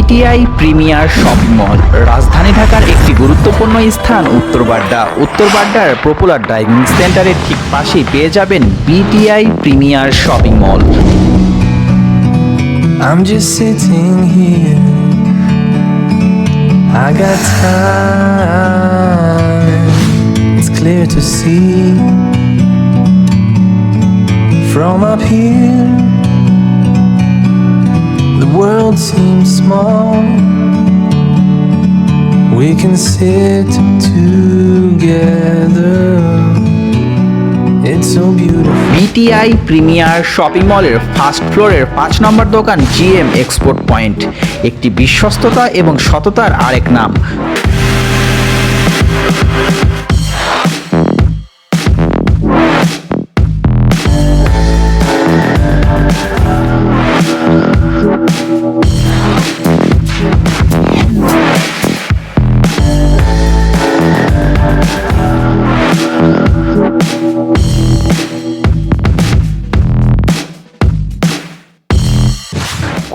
BTI premier shopping mall রাজধানী ঢাকার একটি গুরুত্বপূর্ণ স্থান উত্তরবাড্ডা। উত্তরবাড্ডার পপুলার ড্রাইভিং সেন্টারের ঠিক পাশেই পেয়ে যাবেন BTI premier shopping mall. I'm just sitting here. I got time. It's clear to see from up here. The world seems small. We can sit together. It's so beautiful. BTI premier shopping মলের first ফ্লোরের 5 নম্বর দোকান GM export point, একটি বিশ্বস্ততা এবং সততার আরেক নাম।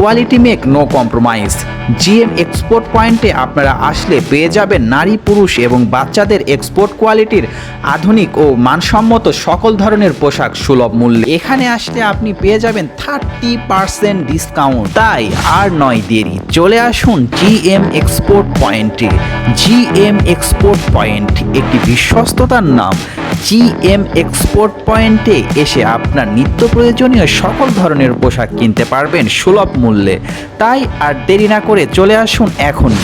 Quality make no compromise. GM export পয়েন্টে আপনারা আসলে পেয়ে যাবেন নারী, পুরুষ এবং বাচ্চাদের এক্সপোর্ট কোয়ালিটির আধুনিক ও মানসম্মত সকল ধরনের পোশাক সুলভ মূল্যে। এখানে আসলে আপনি পেয়ে যাবেন 30% ডিসকাউন্ট। তাই আর নয় দেরি, চলে আসুন জিএম এক্সপোর্ট পয়েন্টে। জিএম এক্সপোর্ট পয়েন্ট একটি বিশ্বস্ততার নাম। জিএম এক্সপোর্ট পয়েন্টে এসে আপনার নিত্য প্রয়োজনীয় সকল ধরনের পোশাক কিনতে পারবেন সুলভ মূল্যে। তাই আর দেরি না করে চলে আসুন এখনই।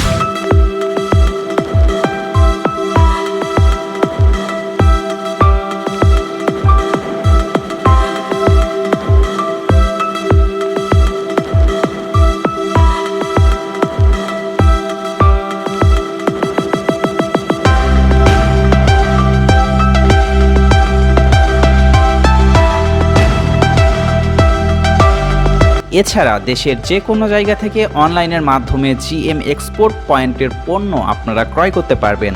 এছাড়া দেশের যে কোনো জায়গা থেকে অনলাইনের মাধ্যমে জিএম এক্সপোর্ট পয়েন্টের পণ্য আপনারা ক্রয় করতে পারবেন।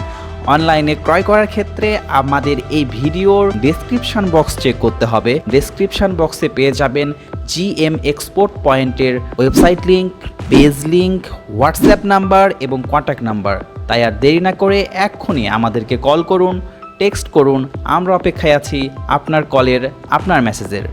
অনলাইনে ক্রয় করার ক্ষেত্রে আমাদের এই ভিডিওর ডেসক্রিপশন বক্স চেক করতে হবে। ডেসক্রিপশন বক্সে পেয়ে যাবেন জিএম এক্সপোর্ট পয়েন্টের website link, page link, WhatsApp number এবং কন্ট্যাক্ট নাম্বার। তাই আর দেরি না করে এক্ষুনি আমাদেরকে কল করুন, টেক্সট করুন। আমরা অপেক্ষায় আছি আপনার কলের, আপনার মেসেজের।